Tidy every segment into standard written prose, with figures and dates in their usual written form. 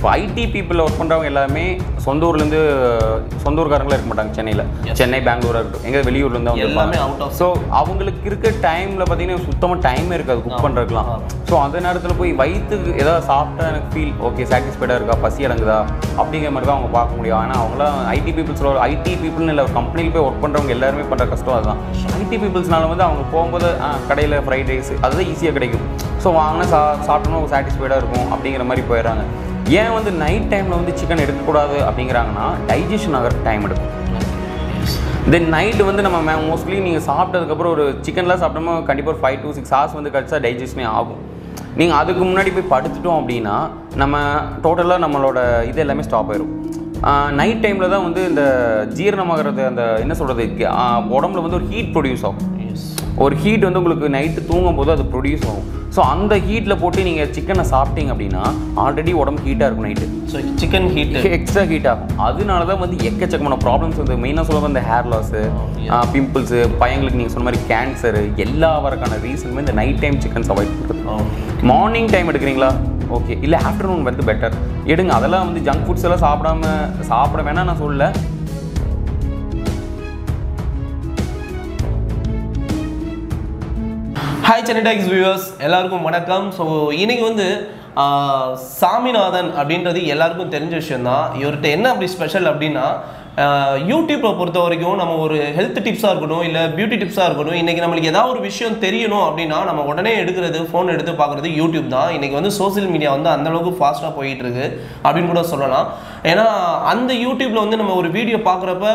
இப்போ ID people work பண்ணுறவங்க எல்லாமே சொந்த ஊர்காரங்களே இருக்க மாட்டாங்க. சென்னை பெங்களூராக இருக்கட்டும், எங்கே வெளியூர்லேருந்து அவங்க எல்லாமே அவுட் ஆஃப். ஸோ அவங்களுக்கு இருக்க டைமில் பார்த்தீங்கன்னா சுத்தமாக டைமே இருக்காது குக் பண்ணுறதுக்குலாம். ஸோ அந்த நேரத்தில் போய் வயிற்றுக்கு ஏதாவது சாப்பிட்டா எனக்கு ஃபீல் ஓகே சாட்டிஸ்ஃபைடாக இருக்கா, பசி அடங்குதா அப்படிங்கிற மாதிரி தான் அவங்க பார்க்க முடியும். ஆனால் அவங்களாம் ஐடி பீப்புள்ஸ்னு இல்லை, கம்பெனியில் போய் ஒர்க் பண்ணுறவங்க எல்லாருமே பண்ணுற கஷ்டம் அதுதான். ஐடி பீப்புள்ஸ்னால வந்து அவங்க போகும்போது கடையில் ஃப்ரைட் ரைஸ் அதுதான் ஈஸியாக கிடைக்கும். ஸோ வாங்கினா சாப்பிட்டோம்னா சாட்டிஸ்ஃபைடாக இருக்கும் அப்படிங்கிற மாதிரி போயிடுறாங்க. ஏன் வந்து நைட் டைமில் வந்து சிக்கன் எடுக்கக்கூடாது அப்படிங்கிறாங்கன்னா டைஜஷன் ஆகிற டைம் எடுக்கும். தென் நைட்டு வந்து நம்ம மோஸ்ட்லி நீங்கள் சாப்பிட்டதுக்கப்புறம் ஒரு சிக்கன்லாம் சாப்பிட்டோம்னா கண்டிப்பாக ஒரு 5 to 6 hours வந்து கழிச்சா டைஜஷனே ஆகும். நீங்கள் அதுக்கு முன்னாடி போய் படுத்துட்டோம் அப்படின்னா நம்ம டோட்டலாக நம்மளோட இது எல்லாமே ஸ்டாப் ஆயிடும். நைட் டைமில் தான் வந்து இந்த ஜீரணமாகிறது அந்த என்ன சொல்கிறது உடம்புல வந்து ஒரு ஹீட் ப்ரொடியூஸ் ஆகும். ஒரு ஹீட் வந்து உங்களுக்கு நைட்டு தூங்கும் போது அது ப்ரொடியூஸ் ஆகும். ஸோ அந்த ஹீட்டில் போட்டு நீங்கள் சிக்கனை சாப்பிட்டீங்க அப்படின்னா ஆல்ரெடி உடம்பு ஹீட்டாக இருக்கும் night. So chicken heat extra heat ஆகும். அதனால தான் வந்து எக்கச்சக்கமான ப்ராப்ளம்ஸ் வந்து மெயினாக சொல்லுவாங்க. இந்த ஹேர் லாஸு, பிம்பிள்ஸு, பையங்களுக்கு நீங்கள் சொன்ன மாதிரி கேன்சரு எல்லா வரக்கான ரீசனுமே இந்த நைட் டைம் சிக்கன்ஸ் அவாய்ட் பண்ணுறது. மார்னிங் டைம் எடுக்கிறீங்களா ஓகே, இல்லை ஆஃப்டர்நூன் வந்து பெட்டர் எடுங்க. அதெல்லாம் வந்து ஜங்க் ஃபுட்ஸ் எல்லாம் சாப்பிட வேணாம் நான் சொல்லலை. ஹாய் சென்னை டாக்ஸ் வியூவர்ஸ், எல்லாருக்கும் வணக்கம். ஸோ இன்னைக்கு வந்து சாமிநாதன் அப்படின்றது எல்லாருக்கும் தெரிஞ்ச விஷயந்தான். இவர்கிட்ட என்ன அப்படி ஸ்பெஷல் அப்படின்னா யூடியூப்பை பொறுத்த வரைக்கும் நம்ம ஒரு ஹெல்த் டிப்ஸாக இருக்கட்டும் இல்லை பியூட்டி டிப்ஸாக இருக்கட்டும், இன்றைக்கி நம்மளுக்கு ஏதாவது ஒரு விஷயம் தெரியணும் அப்படின்னா நம்ம உடனே எடுக்கிறது ஃபோன் எடுத்து பார்க்குறது யூடியூப் தான். இன்றைக்கி வந்து சோசியல் மீடியா வந்து அந்தளவுக்கு ஃபாஸ்ட்டாக போயிட்டு இருக்கு அப்படின்னு கூட சொல்லலாம். ஏன்னா அந்த யூடியூப்பில் வந்து நம்ம ஒரு வீடியோ பார்க்குறப்ப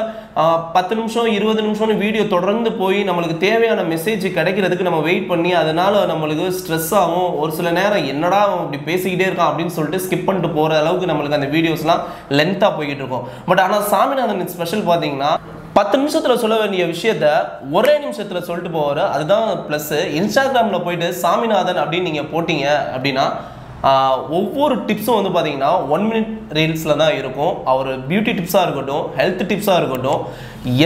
10 நிமிஷம் 20 நிமிஷம்னு வீடியோ தொடர்ந்து போய் நம்மளுக்கு தேவையான மெசேஜ் கிடைக்கிறதுக்கு நம்ம வெயிட் பண்ணி அதனால் நம்மளுக்கு ஸ்ட்ரெஸ் ஆகும். ஒரு சில நேரம் என்னடா அப்படி பேசிக்கிட்டே இருக்கான் அப்படின்னு சொல்லிட்டு ஸ்கிப் பண்ணிட்டு போகிற அளவுக்கு நம்மளுக்கு அந்த வீடியோஸ்லாம் லென்த்தாக போய்கிட்டு இருக்கும். பட் ஆனால் சாமிநாதன் ஸ்பெஷல் பார்த்தீங்கன்னா 10 நிமிஷத்தில் சொல்ல வேண்டிய விஷயத்த ஒரே நிமிஷத்தில் சொல்லிட்டு போவார். அதுதான் ப்ளஸ். இன்ஸ்டாகிராமில் போயிட்டு சாமிநாதன் அப்படின்னு நீங்கள் போட்டிங்க அப்படின்னா ஒவ்வொரு டிப்ஸும் வந்து பார்த்தீங்கன்னா 1 minute ரீல்ஸில் தான் இருக்கும். அவர் பியூட்டி டிப்ஸாக இருக்கட்டும், ஹெல்த் டிப்ஸாக இருக்கட்டும்,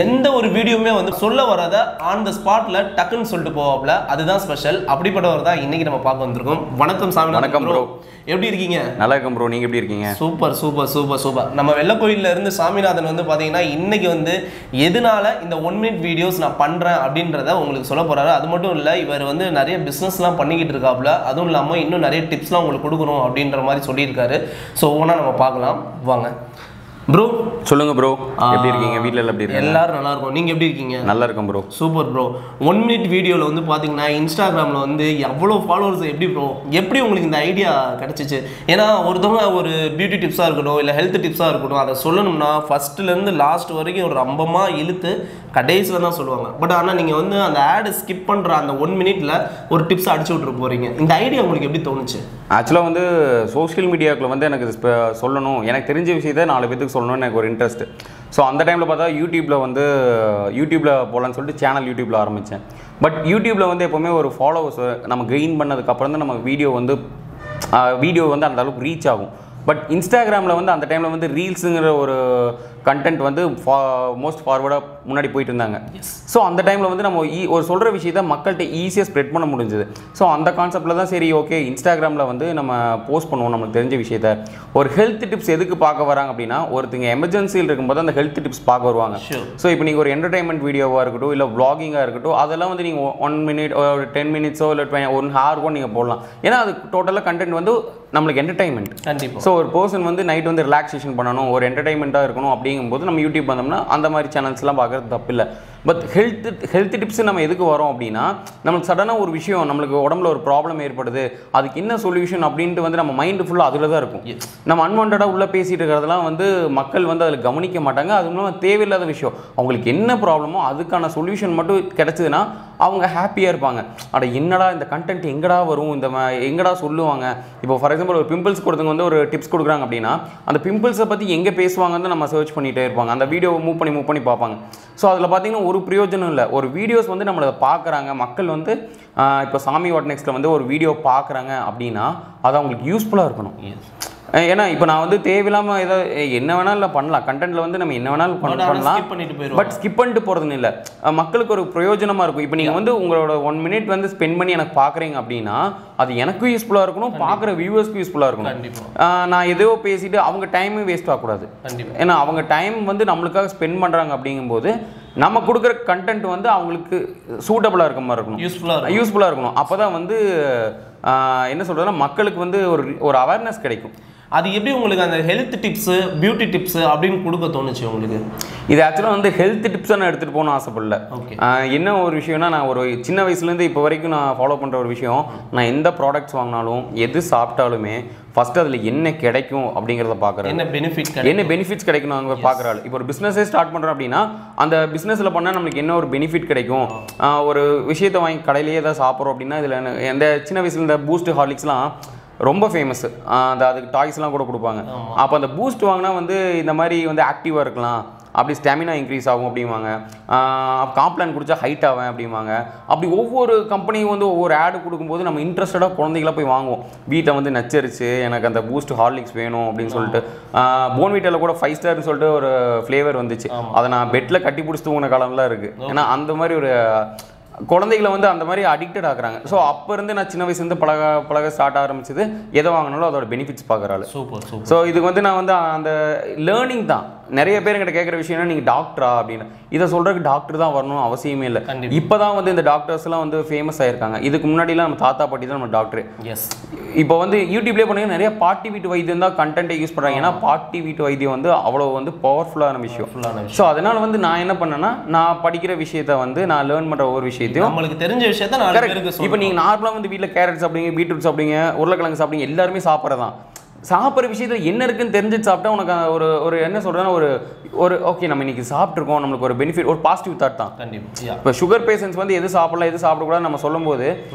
எந்த ஒரு வீடியோவுமே வந்து சொல்ல வராத ஆன் த ஸ்பாட்டில் டக்குன்னு சொல்லிட்டு போவாப்ல. அதுதான் ஸ்பெஷல். அப்படிப்பட்டவர் தான் இன்னைக்கு நம்ம பார்க்க வந்திருக்கோம். வணக்கம் சாமி. வணக்கம் ப்ரோ, எப்படி இருக்கீங்க? நல்லா இருக்கும் ப்ரோ, நீங்கள் எப்படி இருக்கீங்க? Super super super super. நம்ம வெள்ளக்கோயிலில் இருந்து சாமிநாதன் வந்து பார்த்தீங்கன்னா இன்னைக்கு வந்து எதனால இந்த 1 minute வீடியோஸ் நான் பண்ணுறேன் அப்படின்றத உங்களுக்கு சொல்ல போகிறாரு. அது மட்டும் இல்லை, இவர் வந்து நிறைய பிஸ்னஸ்லாம் பண்ணிக்கிட்டு இருக்காப்புல. அதுவும் இல்லாமல் இன்னும் நிறைய டிப்ஸ்லாம் உங்களுக்கு கொடுக்கணும் அப்படின்ற மாதிரி சொல்லியிருக்காரு. ஸோ ஒவ்வொன்றா நம்ம பார்க்கலாம் வாங்க. ப்ரோ சொல்லுங்க ப்ரோ, எப்படி இருக்கீங்க? வீட்டில் எல்லாம் எப்படி இருக்கீங்க? எல்லாரும் நல்லா இருக்கும். நீங்கள் எப்படி இருக்கீங்க? நல்லா இருக்கும் ப்ரோ. Super bro. 1 minute வீடியோவில் வந்து பார்த்தீங்கன்னா இன்ஸ்டாகிராமில் வந்து எவ்வளோ ஃபாலோவர்ஸ் எப்படி உங்களுக்கு இந்த ஐடியா கிடச்சிச்சு? ஏன்னா ஒருத்தவங்க ஒரு பியூட்டி டிப்ஸாக இருக்கட்டும் இல்லை ஹெல்த் டிப்ஸாக இருக்கட்டும் அதை சொல்லணும்னா ஃபஸ்ட்டுலேருந்து லாஸ்ட் வரைக்கும் ஒரு ரம்பமாக இழுத்து கடைசியில் தான் சொல்லுவாங்க. பட் ஆனால் நீங்கள் வந்து அந்த ஆடு ஸ்கிப் பண்ணுற அந்த 1 minute ஒரு டிப்ஸ் அடிச்சு விட்ரு போகிறீங்க. இந்த ஐடியா உங்களுக்கு எப்படி தோணுச்சு? ஆக்சுவலாக வந்து சோஷியல் மீடியாவுக்குள்ள வந்து எனக்கு சொல்லணும், எனக்கு தெரிஞ்ச விஷயத்தை 4 பேத்துக்கு சொல்லணும்னு எனக்கு ஒரு இன்ட்ரெஸ்ட். ஸோ அந்த டைமில் பார்த்தா யூடியூப்பில் போகலான்னு சொல்லிட்டு சேனல் யூடியூப்பில் ஆரம்பித்தேன். பட் யூடியூப்பில் வந்து எப்போவுமே ஒரு ஃபாலோவர்ஸ் நம்ம கெயின் பண்ணதுக்கப்புறம் தான் நம்ம வீடியோ வந்து அந்த அளவுக்கு ரீச் ஆகும். பட் இன்ஸ்டாகிராமில் வந்து அந்த டைமில் வந்து ரீல்ஸுங்கிற ஒரு கண்டென்ட் வந்து மோஸ்ட் ஃபார்வர்டாக முன்னாடி போயிட்டு இருந்தாங்க. ஸோ அந்த டைமில் வந்து நம்ம ஒரு சொல்கிற விஷயத்தை மக்கள்கிட்ட ஈஸியாக ஸ்ப்ரெட் பண்ண முடிஞ்சுது. ஸோ அந்த கான்செப்டில் தான் சரி ஓகே இன்ஸ்டாகிராமில் வந்து நம்ம போஸ்ட் பண்ணுவோம் நம்மளுக்கு தெரிஞ்ச விஷயத்த. ஒரு ஹெல்த் டிப்ஸ் எதுக்கு பார்க்க வராங்க அப்படின்னா ஒருத்தங்க எமர்ஜென்சியில் இருக்கும்போது அந்த ஹெல்த் டிப்ஸ் பார்க்க வருவாங்க. ஸோ இப்போ நீங்கள் ஒரு என்டர்டைன்மெண்ட் வீடியோவாக இருக்கட்டும் இல்லை வ்ளாகிங்காக இருக்கட்டும், அதெல்லாம் வந்து நீங்கள் 1 minute ஒரு 10 minutes இல்லை 1 hour நீங்கள் போடலாம். ஏன்னா அது டோட்டலாக கண்டென்ட் வந்து நம்மளுக்கு என்டர்டைன்மெண்ட். கண்டிப்பாக. ஸோ ஒரு பர்சன் வந்து நைட் வந்து ரிலாக்ஸேஷன் பண்ணணும், ஒரு என்டர்டைன்மெண்ட்டாக இருக்கணும் அப்படிங்கும்போது நம்ம யூடியூப் வந்தோம்னா அந்த மாதிரி சேனல்ஸ்லாம் பார்க்குறது தப்பு இல்லை. பட் ஹெல்த் டிப்ஸ் நம்ம எதுக்கு வரோம் அப்படின்னா நம்மளுக்கு சடனாக ஒரு விஷயம் நம்மளுக்கு உடம்புல ஒரு ப்ராப்ளம் ஏற்படுது, அதுக்கு என்ன சொல்யூஷன் அப்படின்ட்டு வந்து நம்ம மைண்டு ஃபுல்லாக அதில் தான் இருக்கும். நம்ம அன்வான்டாக உள்ளே பேசிகிட்டு இருக்கிறதெல்லாம் வந்து மக்கள் வந்து அதில் கவனிக்க மாட்டாங்க. அது மூலமாக தேவையில்லாத விஷயம். அவங்களுக்கு என்ன ப்ராப்ளமோ அதுக்கான சொல்யூஷன் மட்டும் கிடச்சிதுன்னா அவங்க ஹாப்பியாக இருப்பாங்க. அட என்னடா இந்த கண்டென்ட் எங்கடா வரும், எங்கடா சொல்லுவாங்க. இப்போ ஃபார் எக்ஸாம்பிள் ஒரு பிம்பிள்ஸ் கொடுத்தவங்க வந்து ஒரு டிப்ஸ் கொடுக்குறாங்க அப்படின்னா அந்த பிம்பிள்ஸை பற்றி எங்கே பேசுவாங்கன்னு நம்ம சர்ச் பண்ணிகிட்டே இருப்பாங்க. அந்த வீடியோவை மூவ் பண்ணி பார்ப்பாங்க. ஸோ அதில் பார்த்தீங்கன்னா ஒரு பிரயோஜனம் இல்லை. ஒரு வீடியோஸ் வந்து நம்மளை பார்க்குறாங்க மக்கள் வந்து இப்போ சாமி வாட் நெக்ஸ்ட்டில் வந்து ஒரு வீடியோ பார்க்குறாங்க அப்படின்னா அது அவங்களுக்கு யூஸ்ஃபுல்லாக இருக்கணும். ஏன்னா இப்போ நான் வந்து தேவையில்லாமல் ஏதாவது என்ன வேணாலும் பண்ணலாம், கண்டென்ட்ல வந்து நம்ம என்ன வேணாலும் பண்ணலாம், பட் ஸ்கிப் பண்ணிட்டு போகிறதுன்னு இல்லை, மக்களுக்கு ஒரு பிரயோஜனமாக இருக்கும். இப்போ நீங்கள் வந்து உங்களோட 1 minute வந்து ஸ்பெண்ட் பண்ணி எனக்கு பார்க்குறீங்க அப்படின்னா அது எனக்கும் யூஸ்ஃபுல்லாக இருக்கணும், பார்க்குற வியூவர்ஸ்க்கும் யூஸ்ஃபுல்லாக இருக்கணும். நான் எதோ பேசிட்டு அவங்க டைமும் வேஸ்ட் ஆகக்கூடாது. ஏன்னா அவங்க டைம் வந்து நம்மளுக்காக ஸ்பெண்ட் பண்ணுறாங்க அப்படிங்கும்போது நம்ம கொடுக்குற கண்டென்ட் வந்து அவங்களுக்கு சூட்டபுளாக இருக்க மாதிரி இருக்கணும், யூஸ்ஃபுல்லாக இருக்கணும். அப்போ தான் வந்து என்ன சொல்கிறதுனா மக்களுக்கு வந்து ஒரு அவேர்னஸ் கிடைக்கும். அது எப்படி உங்களுக்கு அந்த ஹெல்த் டிப்ஸு பியூட்டி டிப்ஸு அப்படின்னு கொடுக்க தோணுச்சு உங்களுக்கு? இது ஆக்சுவலாக வந்து ஹெல்த் டிப்ஸை நான் எடுத்துகிட்டு போகணும்னு ஆசைப்படல. என்ன ஒரு விஷயம்னா, நான் ஒரு சின்ன வயசுலேருந்து இப்போ வரைக்கும் நான் ஃபாலோ பண்ணுற ஒரு விஷயம், நான் எந்த ப்ராடக்ட்ஸ் வாங்கினாலும் எது சாப்பிட்டாலுமே ஃபஸ்ட்டு அதில் என்ன கிடைக்கும் அப்படிங்கிறத பார்க்குறேன். என்ன பெனிஃபிட்ஸ் கிடைக்கும் நாங்கள் பார்க்குறாள். இப்போ ஒரு பிஸ்னஸே ஸ்டார்ட் பண்ணுறோம் அப்படின்னா அந்த பிஸ்னஸில் பண்ணால் நம்மளுக்கு என்ன ஒரு பெனிஃபிட் கிடைக்கும். ஒரு விஷயத்தை வாங்கி கடையிலேயே ஏதாவது சாப்பிட்றோம் அப்படின்னா இதில் எந்த சின்ன வயசில் இந்த பூஸ்ட் ஹார்லிக்ஸ்லாம் ரொம்ப ஃபேமஸ், அதுக்கு டாய்ஸ்லாம் கூட கொடுப்பாங்க. அப்போ அந்த பூஸ்ட் வாங்கினா வந்து இந்த மாதிரி வந்து ஆக்டிவாக இருக்கலாம், அப்படி ஸ்டாமினா இன்க்ரீஸ் ஆகும் அப்படிம்பாங்க, காம்ப்ளான் குடித்தா ஹைட் ஆவேன் அப்படிம்பாங்க. அப்படி ஒவ்வொரு கம்பெனியும் வந்து ஒவ்வொரு ஆடு கொடுக்கும்போது நம்ம இன்ட்ரெஸ்டடாக குழந்தைகளாக போய் வாங்குவோம். வீட்டை வந்து நச்சரிச்சு எனக்கு அந்த பூஸ்ட் ஹார்லிக்ஸ் வேணும் அப்படின்னு சொல்லிட்டு. போன்வீட்டாவில் கூட 5 ஸ்டார்னு சொல்லிட்டு ஒரு ஃப்ளேவர் வந்துச்சு, அதை நான் பெட்டில் கட்டி பிடிச்சி தூங்கின காலம்லாம் இருக்குது. ஏன்னா அந்த மாதிரி ஒரு குழந்தைகளை வந்து அந்த மாதிரி அடிக்டட் ஆகுறாங்க. ஸோ அப்போ இருந்து நான் சின்ன வயசுலேருந்து பழக ஸ்டார்ட் ஆரம்பிச்சது, எதை வாங்கினாலும் அதோட பெனிஃபிட்ஸ் பார்க்குறாள். ஸோ இதுக்கு வந்து நான் வந்து அந்த லேர்னிங் தான். நிறைய பேர் என்கிட்ட கேட்குற விஷயம்னா நீங்கள் டாக்டரா அப்படின்னு. இதை சொல்கிறதுக்கு டாக்டர் தான் வரணும் அவசியமே இல்லை. இப்போ தான் வந்து இந்த டாக்டர்ஸ்லாம் வந்து ஃபேமஸ் ஆகிருக்காங்க. இதுக்கு முன்னாடிலாம் நம்ம தாத்தா பாட்டி தான் நம்ம டாக்டர். இப்போ வந்து யூடியூப்லேயே பண்ணீங்கன்னா நிறைய பாட்டி வீட்டு வைத்தியம் தான் கண்டென்ட்டை யூஸ் பண்ணுறாங்க. ஏன்னா பாட்டி வீட்டு வைத்தியம் வந்து அவ்வளோ வந்து பவர்ஃபுல்லான விஷயம். ஸோ அதனால் வந்து நான் என்ன பண்ணேன்னா, நான் படிக்கிற விஷயத்தை வந்து நான் லேர்ன் பண்ணுற ஒவ்வொரு விஷயத்தையும் நம்மளுக்கு தெரிஞ்ச விஷயத்த இப்போ நீங்கள் நார்மலாக வந்து வீட்டில் கேரட் சாப்பிடுங்க, பீட்ரூட் சாப்பிடுங்க, உருளைக்கிழங்கு சாப்பிடுங்க, எல்லாருமே சாப்பிட்றதான். சாப்பிட்ற விஷயத்தில் என்ன இருக்குன்னு தெரிஞ்சுட்டு சாப்பிட்டா உனக்கு ஒரு என்ன சொல்கிறேன்னா ஒரு ஓகே நம்ம இன்னைக்கு சாப்பிட்ருக்கோம், நம்மளுக்கு ஒரு பெனிஃபிட், ஒரு பாசிட்டிவ் தாட் தான். இப்போ சுகர் பேஷண்ட்ஸ் வந்து எது சாப்பிடலாம் எது சாப்பிடக்கூடாது நம்ம சொல்லும்போது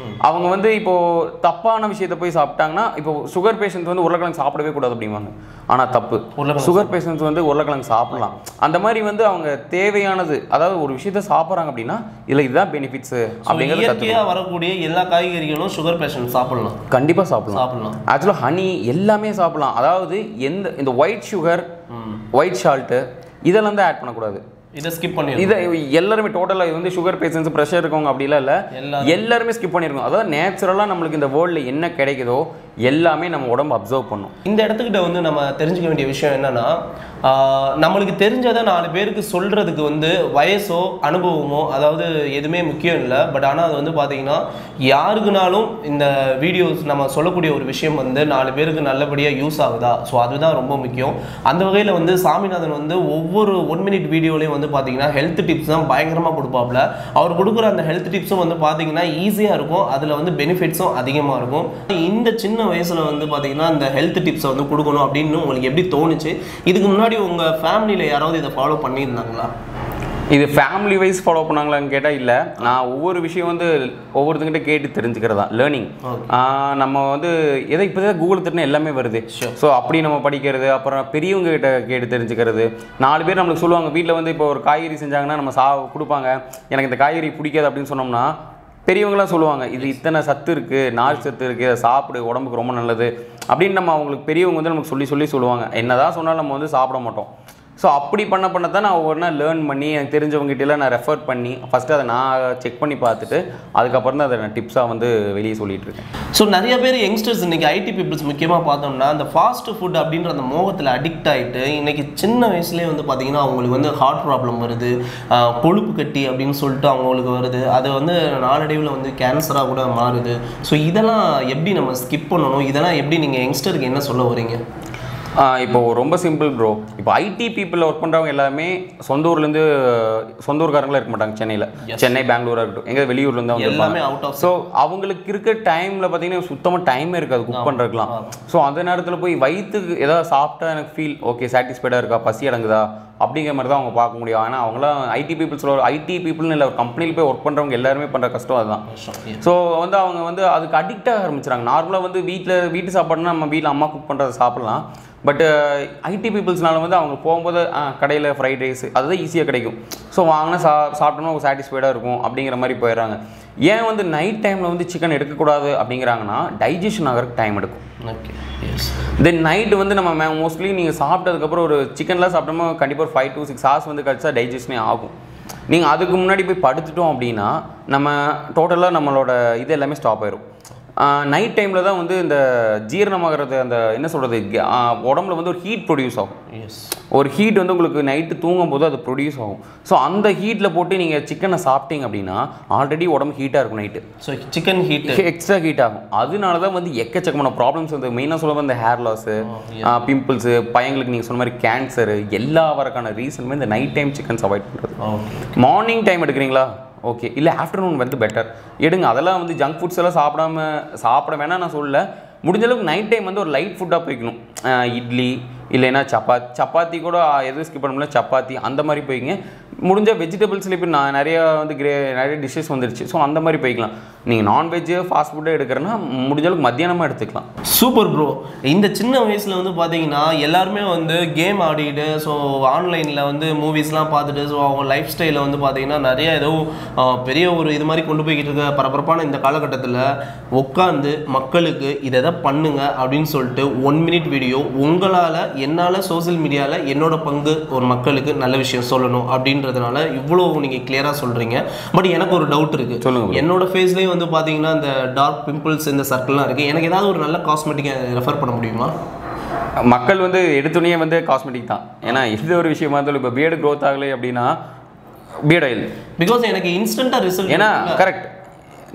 அவங்க வந்து இப்போ தப்பான விஷயத்தை போய் சாப்பிட்டாங்கன்னா, இப்போ சுகர் பேஷண்ட்ஸ் வந்து உருளைக்கிழங்கு சாப்பிடவே கூடாது அப்படிம்பாங்க. ஆனால் தப்பு, சுகர் பேஷண்ட்ஸ் வந்து உருளைக்கிழங்கு சாப்பிடலாம். அந்த மாதிரி வந்து அவங்க தேவையானது, அதாவது ஒரு விஷயத்த சாப்பிட்றாங்க அப்படின்னா இதில் இதுதான் பெனிஃபிட்ஸ் அப்படிங்கிறது. வரக்கூடிய எல்லா காய்கறிகளும் சுகர் பேஷண்ட் சாப்பிடலாம், கண்டிப்பாக சாப்பிடலாம். ஆக்சுவலாக ஹனி எல்லாமே சாப்பிடலாம். அதாவது இந்த ஒயிட் சுகர், ஒயிட் சால்ட்டு இதெல்லாம் தான் ஆட் பண்ணக்கூடாது. இதை ஸ்கிப் பண்ணி இதை எல்லாருமே டோட்டலாக இது வந்து சுகர் பேஷண்ட்ஸ் ப்ரெஷர் இருக்கவங்க அப்படிலாம் இல்லை, எல்லாருமே ஸ்கிப் பண்ணியிருக்கோம். அதாவது நேச்சுரலாக நம்மளுக்கு இந்த வேர்ல்டில் என்ன கிடைக்குதோ எல்லாமே நம்ம உடம்பு அப்சர்வ் பண்ணும். இந்த இடத்துக்கிட்ட வந்து நம்ம தெரிஞ்சுக்க வேண்டிய விஷயம் என்னன்னா, நம்மளுக்கு தெரிஞ்சதை 4 பேருக்கு சொல்கிறதுக்கு வந்து வயசோ அனுபவமோ அதாவது எதுவுமே முக்கியம் இல்லை. பட் ஆனால் அது வந்து பார்த்தீங்கன்னா யாருக்குனாலும் இந்த வீடியோஸ் நம்ம சொல்லக்கூடிய ஒரு விஷயம் வந்து 4 பேருக்கு நல்லபடியாக யூஸ் ஆகுதா, ஸோ அதுதான் ரொம்ப முக்கியம். அந்த வகையில் வந்து சாமிநாதன் வந்து ஒவ்வொரு 1 minute வீடியோலையும் வந்து பார்த்தீங்கன்னா ஹெல்த் டிப்ஸ் தான் பயங்கரமாக கொடுப்பாப்புல. அவர் கொடுக்குற அந்த ஹெல்த் டிப்ஸும் வந்து பார்த்தீங்கன்னா ஈஸியாக இருக்கும், அதில் வந்து பெனிஃபிட்ஸும் அதிகமாக இருக்கும். இந்த சின்ன வயசில் வந்து பார்த்தீங்கன்னா இந்த ஹெல்த் டிப்ஸை வந்து கொடுக்கணும் அப்படின்னு உங்களுக்கு எப்படி தோணுச்சு? இதுக்கு முன்னாடி உங்கள் ஃபேமிலியில் யாராவது இதை ஃபாலோ பண்ணியிருந்தாங்களா? இது ஃபேமிலி வைஸ் ஃபாலோ பண்ணாங்களான்னு கேட்டால் இல்லை. நான் ஒவ்வொரு விஷயம் வந்து ஒவ்வொருத்தங்கிட்ட கேட்டு தெரிஞ்சுக்கிறது தான் லேர்னிங். நம்ம வந்து எதை இப்போ தான் கூகுள் தட்டினா எல்லாமே வருது. ஸோ அப்படி நம்ம படிக்கிறது, அப்புறம் பெரியவங்க கிட்ட கேட்டு தெரிஞ்சுக்கிறது. 4 பேர் நம்மளுக்கு சொல்லுவாங்க, வீட்டில் வந்து இப்போ ஒரு காய்கறி செஞ்சாங்கன்னா நம்ம கொடுப்பாங்க, எனக்கு இந்த காய்கறி பிடிக்காது அப்படின்னு சொன்னோம்னா பெரியவங்களாம் சொல்லுவாங்க, இது இத்தனை சத்து இருக்குது, நார் சத்து இருக்குது, அதை சாப்பிடு, உடம்புக்கு ரொம்ப நல்லது அப்படின்னு நம்ம அவங்களுக்கு பெரியவங்க வந்து நமக்கு சொல்லி சொல்லுவாங்க. என்ன தான் சொன்னாலும் நம்ம வந்து சாப்பிட மாட்டோம். ஸோ அப்படி பண்ண தான் நான் ஒவ்வொரு நாள் லேர்ன் பண்ணி எனக்கு தெரிஞ்சவங்ககிட்டலாம் நான் ரெஃபர் பண்ணி ஃபஸ்ட்டு அதை நான் செக் பண்ணி பார்த்துட்டு அதுக்கப்புறம் தான் அதை நான் டிப்ஸாக வந்து வெளியே சொல்லிட்டு இருக்கேன். ஸோ நிறைய பேர் யங்ஸ்டர்ஸ் இன்றைக்கி ஐடி பீப்புள்ஸ் முக்கியமாக பார்த்தோம்னா அந்த ஃபாஸ்ட் ஃபுட் அப்படின்ற அந்த மோகத்தில் அடிக்ட் ஆகிட்டு இன்றைக்கி சின்ன வயசுலேயே வந்து பார்த்திங்கன்னா அவங்களுக்கு வந்து ஹார்ட் ப்ராப்ளம் வருது, கொழுப்பு கட்டி அப்படின்னு சொல்லிட்டு அவங்களுக்கு வருது. அது வந்து நாளடைவில் வந்து கேன்சராக கூட மாறுது. ஸோ இதெல்லாம் எப்படி நம்ம ஸ்கிப் பண்ணணும்? இதெல்லாம் எப்படி நீங்கள் யங்ஸ்டருக்கு என்ன சொல்ல வரீங்க? இப்போ ரொம்ப சிம்பிள் ப்ரோ. இப்போ ஐடி பீப்புளில் ஒர்க் பண்ணுறவங்க எல்லாமே சொந்த ஊர்காரங்களாக இருக்க மாட்டாங்க. சென்னை பெங்களூராக இருக்கட்டும், எங்கே வெளியூர்லேருந்து அவங்க எல்லாமே அவுட் ஆஃப். ஸோ அவங்களுக்கு இருக்க டைமில் பார்த்தீங்கன்னா சுத்தமாக டைமே இருக்காது குக் பண்ணுறதுலாம். ஸோ அந்த நேரத்தில் போய் வயிற்றுக்கு ஏதாவது சாப்பிட்டா எனக்கு ஃபீல் ஓகே சாட்டிஸ்ஃபைடாக இருக்கா, பசி அடங்குதா அப்படிங்கிற மாதிரி தான் அவங்க பார்க்க முடியும். ஆனால் அவங்களாம் ஐடி பீப்புள்னு இல்லை, ஒரு கம்பெனியில் போய் ஒர்க் பண்ணுறவங்க எல்லாருமே பண்ணுற கஷ்டம் அதுதான். ஸோ வந்து அவங்க வந்து அதுக்கு அடிக்ட் ஆக ஆரம்பிச்சுறாங்க. நார்மலாக வந்து வீட்டு சாப்பாடுனா நம்ம வீட்டில் அம்மா குக் பண்ணுறதை சாப்பிட்லாம். பட் ஐடி பீப்புள்ஸ்னால வந்து அவங்க போகும்போது கடையில் ஃப்ரைட் ரைஸ் அதுதான் ஈஸியாக கிடைக்கும். ஸோ வாங்கினா சாப்பிட்டோம்னா சாட்டிஸ்ஃபைடாக இருக்கும் அப்படிங்கிற மாதிரி போயிடுறாங்க. ஏன் வந்து நைட் டைமில் வந்து சிக்கன் எடுக்கக்கூடாது அப்படிங்கிறாங்கன்னா டைஜஷன் ஆகிறதுக்கு டைம் எடுக்கும். Okay yes. தென் நைட்டு வந்து நம்ம மோஸ்ட்லி நீங்கள் சாப்பிட்டதுக்கப்புறம் ஒரு சிக்கன்லாம் சாப்பிட்டோமா கண்டிப்பாக ஒரு 5 to 6 hours வந்து கழிச்சா டைஜஷனே ஆகும். நீங்கள் அதுக்கு முன்னாடி போய் படுத்துட்டோம் அப்படின்னா நம்ம டோட்டலாக நம்மளோட இது எல்லாமே ஸ்டாப் ஆயிடும். நைட் டைமில் தான் வந்து இந்த ஜீரணமாகிறது அந்த என்ன சொல்கிறது உடம்புல வந்து ஒரு ஹீட் ப்ரொடியூஸ் ஆகும். எஸ். ஒரு ஹீட் வந்து உங்களுக்கு நைட்டு தூங்கும் போது அது ப்ரொடியூஸ் ஆகும். ஸோ அந்த ஹீட்டில் போட்டு நீங்கள் சிக்கனை சாப்பிட்டீங்க அப்படின்னா ஆல்ரெடி உடம்பு ஹீட்டாக இருக்கும் night. So chicken heat extra heat ஆகும். அதனால தான் வந்து எக்கச்சக்கமான ப்ராப்ளம்ஸ் வந்து மெயினாக சொல்லும்போது இந்த ஹேர் லாஸு, பிம்பிள்ஸு, பையங்களுக்கு நீங்கள் சொன்ன மாதிரி கேன்சரு எல்லா வரக்கான ரீசனுமே இந்த நைட் டைம் சிக்கன்ஸ் அவாய்ட் பண்ணுறது. மார்னிங் டைம் எடுக்கிறீங்களா ஓகே, இல்லை ஆஃப்டர்நூன் வந்து பெட்டர் எடுங்க. அதெல்லாம் வந்து ஜங்க் ஃபுட்ஸ் எல்லாம் சாப்பிட வேணாம் நான் சொல்லலை. முடிஞ்ச அளவுக்கு நைட் டைம் வந்து ஒரு லைட் ஃபுட்டாக போய்க்கணும். இட்லி இல்லைன்னா சப்பாத்தி கூட எதுவும் ஸ்கிப் பண்ண முடியல, சப்பாத்தி அந்த மாதிரி போய்ங்க. முடிஞ்ச வெஜிடபிள்ஸில் இப்போ நான் நிறைய டிஷ்ஷஸ் வந்துருச்சு. ஸோ அந்த மாதிரி போய்க்கலாம். நீங்கள் நான்வெஜ்ஜு ஃபாஸ்ட் ஃபுட்டு எடுக்கிறேன்னா முடிஞ்ச அளவுக்கு மத்தியானமாக எடுத்துக்கலாம். Super bro. இந்த சின்ன வயசில் வந்து பார்த்தீங்கன்னா எல்லாருமே வந்து கேம் ஆடிட்டு ஸோ ஆன்லைனில் வந்து மூவிஸ்லாம் பார்த்துட்டு ஸோ அவங்க லைஃப் ஸ்டைலில் வந்து பார்த்தீங்கன்னா நிறைய ஏதோ பெரிய ஒரு இது மாதிரி கொண்டு போய்கிட்டு இருக்க பரபரப்பான இந்த காலகட்டத்தில் உட்காந்து மக்களுக்கு இதை பண்ணுங்க அப்படின்னு சொல்லிட்டு 1 minute வீடியோ உங்களால் என்னால் சோசியல் மீடியாவில் என்னோட பங்கு ஒரு மக்களுக்கு நல்ல விஷயம் சொல்லணும் அப்படின்றதுனால இவ்வளோ நீங்கள் கிளியராக சொல்கிறீங்க. பட் எனக்கு ஒரு டவுட் இருக்குது. சொல்லுங்கள். என்னோட ஃபேஸ்லேயே வந்து பார்த்தீங்கன்னா இந்த டார்க் பிம்பிள்ஸ் இந்த சர்க்கிள்லாம் இருக்குது. எனக்கு ஏதாவது ஒரு நல்ல காஸ்மெட்டிக்கை ரெஃபர் பண்ண முடியுமா? மக்கள் வந்து எடுத்துனே வந்து காஸ்மெட்டிக் தான். ஏன்னா எந்த ஒரு விஷயமா இருந்தாலும் இப்போ பியர்டு க்ரோத் ஆகலை அப்படின்னா பியர்ட் ஆயில் பிகாஸ் எனக்கு இன்ஸ்டண்ட்டாக ரிசல்ட். ஏன்னா கரெக்ட்,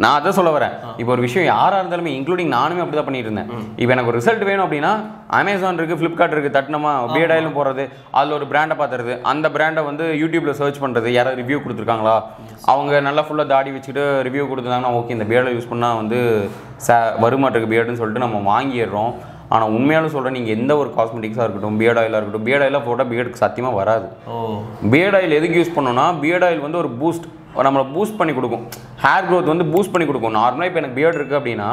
நான் அதை சொல்ல வரேன். இப்போ ஒரு விஷயம் யாராக இருந்தாலுமே இன்க்ளூடிங் நானுமே அப்படி தான் பண்ணிட்டு இருந்தேன். இப்போ எனக்கு ஒரு ரிசல்ட் வேணும் அப்படின்னா அமேசான் இருக்குது, ஃப்ளிப்கார்ட் இருக்குது, தட்டினமா பியர்ட் ஆயிலும் போடுறது, அதில் ஒரு பிராண்டை பார்த்துறது, அந்த பிராண்டை வந்து யூடியூப்பில் சர்ச் பண்ணுறது, யாராவது ரிவ்யூ கொடுத்துருக்காங்களா, அவங்க நல்லா ஃபுல்லாக தாடி வச்சுட்டு ரிவ்யூ கொடுத்துருந்தாங்கன்னா ஓகே இந்த பியர்டை யூஸ் பண்ணால் வந்து வருமாட்டிருக்கு பியர்டுன்னு சொல்லிட்டு நம்ம வாங்கிடுறோம். ஆனால் உண்மையாலும் சொல்கிறேன், நீங்கள் எந்த ஒரு காஸ்மெட்டிக்ஸாக இருக்கட்டும், பியர்ட் ஆயிலாக இருக்கட்டும், பியர்ட் ஆயிலாக போட்டால் பியர்டுக்கு சத்தியமாக வராது. பியர்ட் ஆயில் எதுக்கு யூஸ் பண்ணோன்னா பியர்ட் ஆயில் வந்து ஒரு பூஸ்ட் நம்மளை பூஸ்ட் பண்ணி கொடுக்கும். ஹேர் க்ரோத் வந்து பூஸ்ட் பண்ணி கொடுக்கும். நார்மலாக இப்போ எனக்கு பியர்டு இருக்குது அப்படின்னா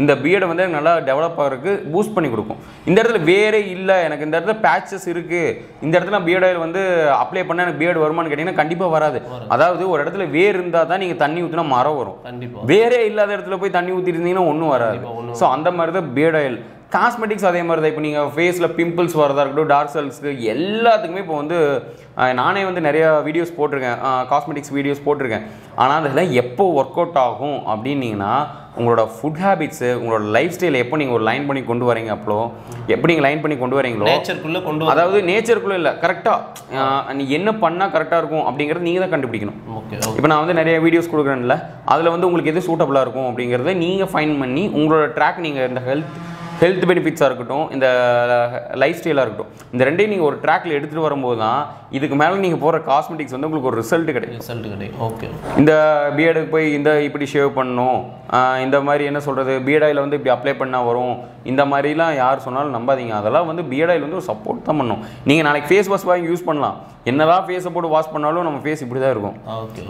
இந்த பியர்டை வந்து எனக்கு நல்லா டெவலப் ஆகிறதுக்கு பூஸ்ட் பண்ணி கொடுக்கும். இந்த இடத்துல வேறே இல்லை, எனக்கு இந்த இடத்துல பேச்சஸ் இருக்குது, இந்த இடத்துல பியர்ட் ஆயில் வந்து அப்ளை பண்ணால் எனக்கு பியர்டு வருமானு கேட்டிங்கன்னா கண்டிப்பாக வராது. அதாவது ஒரு இடத்துல வேர் இருந்தால் தான் நீங்கள் தண்ணி ஊற்றினா மரம் வரும். வேறே இல்லாத இடத்துல போய் தண்ணி ஊற்றிருந்தீங்கன்னா ஒன்றும் வராது. ஸோ அந்த மாதிரி தான் பியர்ட் ஆயில். காஸ்மெட்டிக்ஸ் அதே மாதிரி தான். இப்போ நீங்கள் ஃபேஸில் பிம்பிள்ஸ் வரதா இருக்கட்டும், டார்க் சர்க்கிள்ஸ்க்கு எல்லாத்துக்குமே இப்போ வந்து நானே வந்து நிறையா வீடியோஸ் போட்டிருக்கேன், காஸ்மெட்டிக்ஸ் வீடியோஸ் போட்டிருக்கேன். ஆனால் அதெல்லாம் எப்போ ஒர்க் அவுட் ஆகும் அப்படின்னீங்கன்னா உங்களோட ஃபுட் ஹேபிட்ஸு, உங்களோட லைஃப் ஸ்டைலை எப்போ நீங்கள் ஒரு லைன் பண்ணி கொண்டு வரீங்க, அப்போ எப்படி நீங்கள் லைன் பண்ணி கொண்டு வரீங்களோ நேச்சருக்குள்ளே கொண்டு, அதாவது நேச்சருக்குள்ளே இல்லை, கரெக்டாக நீ என்ன பண்ணால் கரெக்டாக இருக்கும் அப்படிங்கிறத நீங்கள் தான் கண்டுபிடிக்கணும். ஓகே. இப்போ நான் வந்து நிறைய வீடியோஸ் கொடுக்குறேன்ல, அதில் வந்து உங்களுக்கு எது சூட்டபுளாக இருக்கும் அப்படிங்கிறத நீங்கள் ஃபைன் பண்ணி உங்களோட ட்ராக் நீங்கள் இந்த ஹெல்த் பெனிஃபிட்ஸாக இருக்கட்டும், இந்த லைஃப் ஸ்டைலாக இருக்கட்டும், இந்த ரெண்டையும் நீங்கள் ஒரு ட்ராக்கில் எடுத்துகிட்டு வரும்போது தான் இதுக்கு மேலே நீங்கள் போகிற காஸ்மெட்டிக்ஸ் வந்து உங்களுக்கு ஒரு ரிசல்ட் கிடைக்கும். ஓகே. இந்த பியர்டுக்கு போய் இப்படி ஷேவ் பண்ணணும், இந்த மாதிரி என்ன சொல்கிறது பியர்ட் ஆயில் வந்து இப்படி அப்ளை பண்ணால் வரும், இந்த மாதிரிலாம் யார் சொன்னாலும் நம்பாதீங்க. அதெல்லாம் வந்து பியர்ட் ஆயில் வந்து ஒரு சப்போர்ட் தான் பண்ணும். நீங்கள் நாளைக்கு ஃபேஸ் வாஷ் வாங்கி யூஸ் பண்ணலாம், என்னதான் ஃபேஸை போட்டு வாஷ் பண்ணாலும் நம்ம ஃபேஸ் இப்படி தான் இருக்கும்.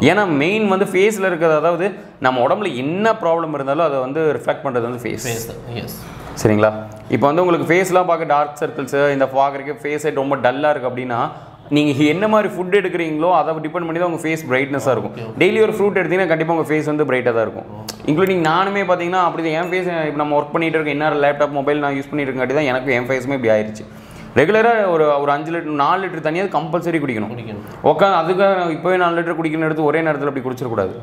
ஏன்னா மெயின் வந்து ஃபேஸில் இருக்கிறது, அதாவது நம்ம உடம்புல என்ன ப்ராப்ளம் இருந்தாலும் அதை வந்து ரிஃப்ளெக்ட் பண்ணுறது வந்து ஃபேஸ். சரிங்களா? இப்போ வந்து உங்களுக்கு ஃபேஸ்லாம் பார்க்க டார்க் சர்க்கிள்ஸு, இந்த பார்க்குறதுக்கு ஃபேஸே ரொம்ப டல்லாக இருக்குது அப்படின்னா நீங்கள் என்ன மாதிரி ஃபுட் எடுக்கிறீங்களோ அதை டிபெண்ட் பண்ணி தான் உங்கள் ஃபேஸ் பிரைட்னஸாக இருக்கும். டெய்லி ஒரு ஃப்ரூட் எடுத்தீங்கன்னா கண்டிப்பாக உங்கள் ஃபேஸ் வந்து பிரைட்டாக தான் இருக்கும். இன்க்ளூடிங் நானுமே பார்த்தீங்கன்னா அப்படி தான் என் ஃபேஸ், இப்போ நம்ம ஒர்க் பண்ணிகிட்டு இருக்கேன், என்ன லேப்டாப் மொபைல் நான் யூஸ் பண்ணிட்டு இருக்காட்டி தான் எனக்கு என் ஃபேஸுமே இப்படி ஆயிடுச்சு. ரெகுலராக ஒரு 5 லிட்டர் 4 லிட்டர் தண்ணியாவது கம்பல்சரி குடிக்கணும். உட்காந்து அதுக்காக இப்போவே 4 லிட்டர் குடிக்கணும் எடுத்து ஒரே நேரத்தில் அப்படி குடிச்சிடக்கூடாது.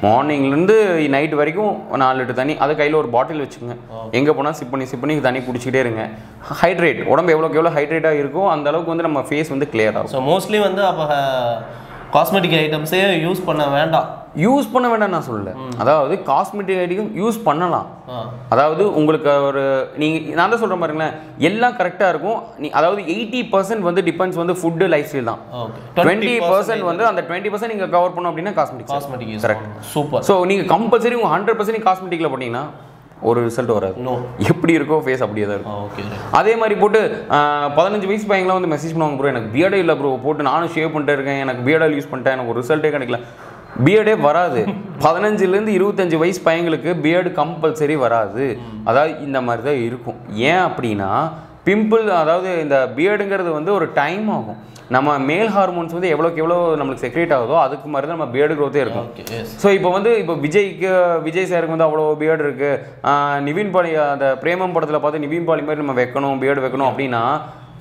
மார்னிங்லேருந்து நைட் வரைக்கும் 4 லிட்டர் தண்ணி, அது கையில் ஒரு பாட்டில் வச்சுங்க, எங்கே போனால் சிப் பண்ணி தண்ணி குடிச்சிக்கிட்டே இருங்க. ஹைட்ரேட், உடம்பு எவ்வளோ ஹைட்ரேட்டாக இருக்கும் அந்த அளவுக்கு வந்து நம்ம ஃபேஸ் வந்து கிளியர் ஆகும். ஸோ மோஸ்ட்லி வந்து அப்போ காஸ்மெட்டிக் ஐட்டம்ஸே யூஸ் பண்ண வேண்டாம் நான் சொல்லல. அதாவது காஸ்மெட்டிக் ஐட்டம் யூஸ் பண்ணலாம். அதாவது உங்களுக்கு ஒரு நான் தான் சொல்கிறேன் பாருங்களேன், எல்லாம் கரெக்டாக இருக்கும். அதாவது 80% வந்து டிபெண்ட்ஸ் வந்து ஃபுட்டு லைஃப் ஸ்டைல் தான். 20% வந்து அந்த 20% நீங்கள் கவர் பண்ணோம் அப்படின்னா காஸ்மெட்டிக் கரெக்ட். சூப்பர். ஸோ நீங்கள் கம்பல்சரி உங்கள் 100% காஸ்மெட்டிக்கில் போட்டிங்கன்னா ஒரு ரிசல்ட் வராது. எப்படி இருக்கோ ஃபேஸ் அப்படியே தான் இருக்கும். அதே மாதிரி போட்டு 15 வயசு பையங்களாம் வந்து மெசேஜ் பண்ணுவாங்க, ப்ரோ எனக்கு பியர்டே இல்லை ப்ரோ, போட்டு நானும் ஷேவ் பண்ணிட்டே இருக்கேன், எனக்கு பியர்ட் ஆயில் யூஸ் பண்ணிட்டேன், எனக்கு ஒரு ரிசல்ட்டே கிடைக்கல. பியர்டே வராது. 15லேருந்து 25 வயசு பையங்களுக்கு பியர்டு கம்பல்சரி வராது. அதாவது இந்த மாதிரி தான் இருக்கும். ஏன் அப்படின்னா பிம்பிள் அதாவது இந்த பியர்டுங்கிறது வந்து ஒரு டைம் ஆகும். நம்ம மேல் ஹார்மோன்ஸ் வந்து எவ்வளோக்கு எவ்வளோ நம்மளுக்கு செக்ரேட் ஆகுதோ அதுக்கு மாதிரி தான் நம்ம பியர்டு க்ரோத்தே இருக்கும். ஸோ இப்போ விஜய் சாருக்கு வந்து அவ்வளோ பியர்டு இருக்குது. நிவின் பாலி அந்த பிரேமம் படத்தில் பார்த்து நிவின் பாலி மாதிரி நம்ம வைக்கணும் பியர்டு வைக்கணும் அப்படின்னா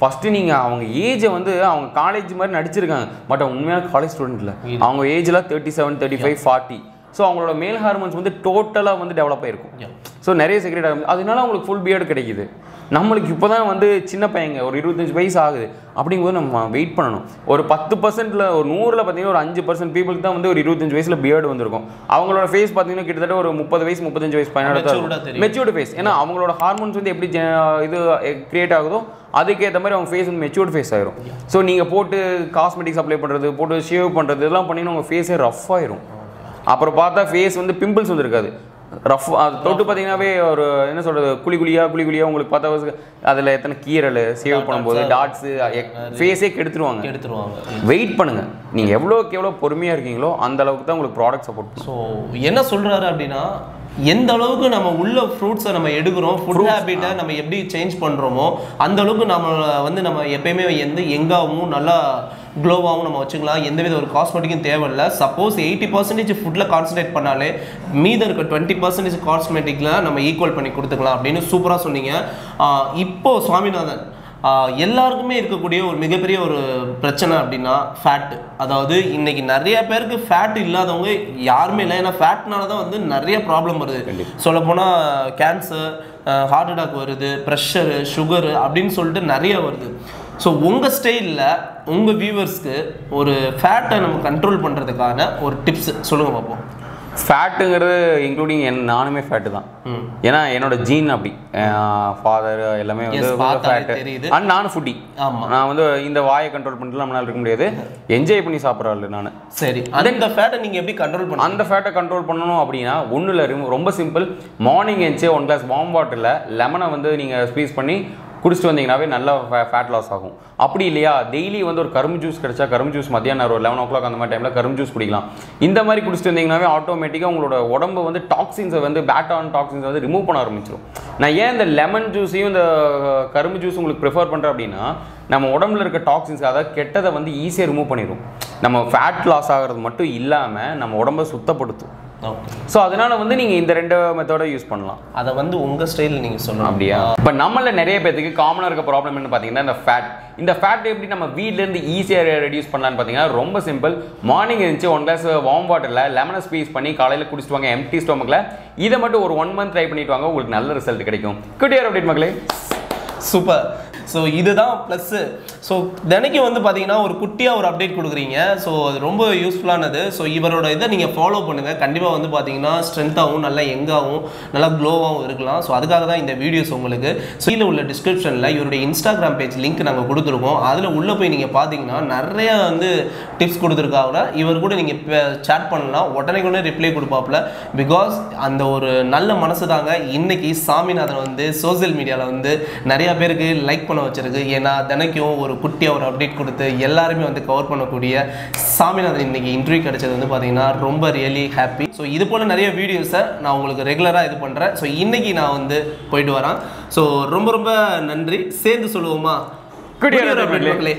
ஃபஸ்ட்டு நீங்கள் அவங்க ஏஜை வந்து அவங்க காலேஜ் மாதிரி நடிச்சிருக்காங்க. பட் அவங்க உண்மையான காலேஜ் ஸ்டூடெண்ட் இல்லை. அவங்க ஏஜ்லாம் 37, 35, 40. ஸோ அவங்களோட மேல் ஹார்மோன்ஸ் வந்து டோட்டலாக வந்து டெவலப் ஆகிருக்கும். ஸோ நிறைய செக்ரேட் ஆகும். அதனால அவங்களுக்கு ஃபுல் பியர்டு கிடைக்குது. நம்மளுக்கு இப்போ தான் வந்து சின்ன பையங்க ஒரு 25 வயசு ஆகுது அப்படிங்கும்போது நம்ம வெயிட் பண்ணணும். ஒரு 10%ல் ஒரு 100ல் பார்த்தீங்கன்னா ஒரு 5% பீப்புளுக்கு தான் வந்து ஒரு 25 வயசில் பியர்டு வந்திருக்கும். அவங்களோட ஃபேஸ் பார்த்தீங்கன்னா கிட்டத்தட்ட ஒரு 30 வயசு 35 வயசு பையனோட மெச்சூர்டு ஃபேஸ். ஏன்னா அவங்களோட ஹார்மோன்ஸ் வந்து எப்படி இது கிரியேட் ஆகுதோ அதுக்கேற்ற மாதிரி அவங்க ஃபேஸ் வந்து மெச்சூர்டு ஃபேஸ் ஆயிரும். ஸோ நீங்கள் போட்டு காஸ்மெட்டிக்ஸ் அப்ளை பண்ணுறது, போட்டு ஷேவ் பண்ணுறது இதெல்லாம் பண்ணிங்கன்னா உங்கள் ஃபேஸே ரஃப் ஆயிரும். அப்புறம் பார்த்தா ஃபேஸ் வந்து பிம்பிள்ஸ் வந்து இருக்காது, ரஃப். அது தொட்டு பார்த்தீங்கன்னாவே ஒரு என்ன சொல்கிறது, குழிகுழியாக உங்களுக்கு பார்த்தா அதில் எத்தனை கீரல் சேவ் பண்ணும்போது டாட்ஸு ஃபேஸே கெடுத்துருவாங்க. வெயிட் பண்ணுங்கள். நீங்கள் எவ்வளோக்கு எவ்வளோ பொறுமையாக இருக்கீங்களோ அந்த அளவுக்கு தான் உங்களுக்கு ப்ராடக்ட் சப்போர்ட். ஸோ என்ன சொல்கிறாரு அப்படின்னா, எந்த அளவுக்கு நம்ம உள்ள ஃப்ரூட்ஸை நம்ம எடுக்கிறோம், ஃபுட் ஹேபிட்டை நம்ம எப்படி சேஞ்ச் பண்ணுறோமோ அந்த அளவுக்கு நம்ம எப்பயுமே எங்காவும் நல்லா க்ளோவாகவும் நம்ம வச்சுக்கலாம். எந்தவித ஒரு காஸ்மெட்டிக்கும் தேவையில்லை. சப்போஸ் 80% ஃபுட்டில் கான்சன்ட்ரேட் பண்ணாலே மீதம் இருக்க 20% காஸ்மெட்டிக்கில் நம்ம ஈக்குவல் பண்ணி கொடுத்துக்கலாம் அப்படின்னு சூப்பராக சொன்னீங்க. இப்போது சுவாமிநாதன் எல்லாருக்குமே இருக்கக்கூடிய ஒரு மிகப்பெரிய ஒரு பிரச்சனை அப்படின்னா ஃபேட்டு. அதாவது இன்னைக்கு நிறைய பேருக்கு ஃபேட் இல்லாதவங்க யாருமே இல்லை. ஏன்னா ஃபேட்னால தான் வந்து நிறைய ப்ராப்ளம் வருது. சொல்லப்போனால் கேன்சர், ஹார்ட் அட்டாக் வருது, ப்ரெஷரு, சுகரு அப்படின்னு சொல்லிட்டு நிறைய வருது. ஸோ உங்கள் ஸ்டைலில் உங்கள் வியூவர்ஸ்க்கு ஒரு ஃபேட்டை நம்ம கண்ட்ரோல் பண்ணுறதுக்கான ஒரு டிப்ஸ் சொல்லுங்கள் பார்ப்போம். ஃபேட்டுங்கிறது இன்க்ளூடிங் நானுமே ஃபேட்டு தான். ஏன்னா என்னோட ஜீன் அப்படி, ஃபாதர் எல்லாமே வந்து ஃபேட்டு. அண்ட் நானும் ஃபுட்டி. நான் வந்து இந்த வாயை கண்ட்ரோல் பண்ணிட்டு நம்மளால இருக்க முடியாது. என்ஜாய் பண்ணி சாப்பிட்றாள் நான். சரி, அந்த ஃபேட்டை நீங்கள் எப்படி கண்ட்ரோல் பண்ண? அந்த ஃபேட்டை கண்ட்ரோல் பண்ணணும் அப்படின்னா ஒன்றும் இல்லை, ரொம்ப சிம்பிள். மார்னிங் எழுந்துச்சு 1 கிளாஸ் வார்ம் வாட்டரில் லெமனை வந்து நீங்கள் ஸ்பீஸ் பண்ணி குடிச்சிட்டு வந்தீங்கன்னாவே நல்லா ஃபேட் லாஸ் ஆகும். அப்படி இல்லையா, டெய்லி வந்து ஒரு கரும்பு ஜூஸ் கிடைச்சா கரும்பு ஜூஸ் மத்தியானம் ஒரு 11 o'clock அந்த மாதிரி டைமில் கரும்பு ஜூஸ் குடிக்கலாம். இந்த மாதிரி குடிச்சிட்டு வந்தீங்கன்னாவே ஆட்டோமேட்டிக்காக உங்களோட உடம்பு வந்து டாக்ஸின்ஸை வந்து பேட்டான் டாக்ஸின்ஸை வந்து ரிமூவ் பண்ண ஆரம்பிச்சிடும். நான் ஏன் இந்த லெமன் ஜூஸையும் இந்த கரும்பு ஜூஸ் உங்களுக்கு ப்ரிஃபர் பண்ணுறேன் அப்படின்னா, நம்ம உடம்புல இருக்க டாக்ஸின்ஸ் அதாவது கெட்டதை வந்து ஈஸியாக ரிமூவ் பண்ணிடும். நம்ம ஃபேட் லாஸ் ஆகிறது மட்டும் இல்லாமல் நம்ம உடம்பை சுத்தப்படுத்தும். ஸோ அதனால வந்து நீங்கள் இந்த 2 மெத்தடை யூஸ் பண்ணலாம். அதை வந்து உங்கள் ஸ்டைலில் நீங்கள் சொல்லணும். அப்படியா? இப்போ நம்மள நிறைய பேருக்கு காமனாக இருக்க ப்ராப்ளம் என்ன பார்த்தீங்கன்னா இந்த ஃபேட். இந்த ஃபேட் எப்படி நம்ம வீட்டிலேருந்து ஈஸியாக ரெடியூஸ் பண்ணலான்னு பார்த்தீங்கன்னா ரொம்ப சிம்பிள். மார்னிங் இருந்துச்சு 1 கிளாஸ் வார்ம் வாட்டரில் லெமனை ஸ்பீஸ் பண்ணி காலையில் குடிச்சிட்டு வாங்க எம்டி ஸ்டொமக்கில். இதை மட்டும் ஒரு 1 month ட்ரை பண்ணிட்டு வாங்க, உங்களுக்கு நல்ல ரிசல்ட் கிடைக்கும். குட்டியார் அப்டேட் மக்களே. சூப்பர். ஸோ இதுதான் ப்ளஸ்ஸு. ஸோ தினைக்கும் வந்து பார்த்தீங்கன்னா ஒரு குட்டியாக ஒரு அப்டேட் கொடுக்குறீங்க. ஸோ அது ரொம்ப யூஸ்ஃபுல்லானது. ஸோ இவரோட இதை நீங்கள் ஃபாலோ பண்ணுங்கள். கண்டிப்பாக வந்து பார்த்தீங்கன்னா ஸ்ட்ரென்த்தாகவும் நல்லா யங்காகவும் நல்லா க்ளோவாகவும் இருக்கலாம். ஸோ அதுக்காக தான் இந்த வீடியோஸ் உங்களுக்கு. ஸோ கீழே உள்ள டிஸ்கிரிப்ஷனில் இவருடைய இன்ஸ்டாகிராம் பேஜ் லிங்க் நாங்கள் கொடுத்துருக்கோம். அதில் உள்ளே போய் நீங்கள் பார்த்தீங்கன்னா நிறையா வந்து டிப்ஸ் கொடுத்துருக்காங்க. இவர் கூட நீங்கள் சேட் பண்ணலாம், உடனே ரிப்ளை கொடுப்பாப்புல. பிகாஸ் அந்த ஒரு நல்ல மனசு தாங்க இன்னைக்கு சாமிநாதன் வந்து சோசியல் மீடியாவில் வந்து நிறையா பேருக்கு லைக் பண்ண வச்சிருக்கு. ஏன்னா தினைக்கும் ஒரு குட்டியாக ஒரு அப்டேட் கொடுத்து எல்லாருமே வந்து கவர் பண்ணக்கூடிய சாமிநாதன் இன்னைக்கு இன்டர்வியூ கிடைச்சது வந்து பார்த்தீங்கன்னா ரொம்ப ரியலி ஹாப்பி. ஸோ இது போல் நிறைய வீடியோஸை நான் உங்களுக்கு ரெகுலராக இது பண்ணுறேன். ஸோ இன்னைக்கு நான் வந்து போயிட்டு வரேன். ஸோ ரொம்ப நன்றி. சேர்ந்து சொல்லுவோமா? குட்டியார் மக்களே.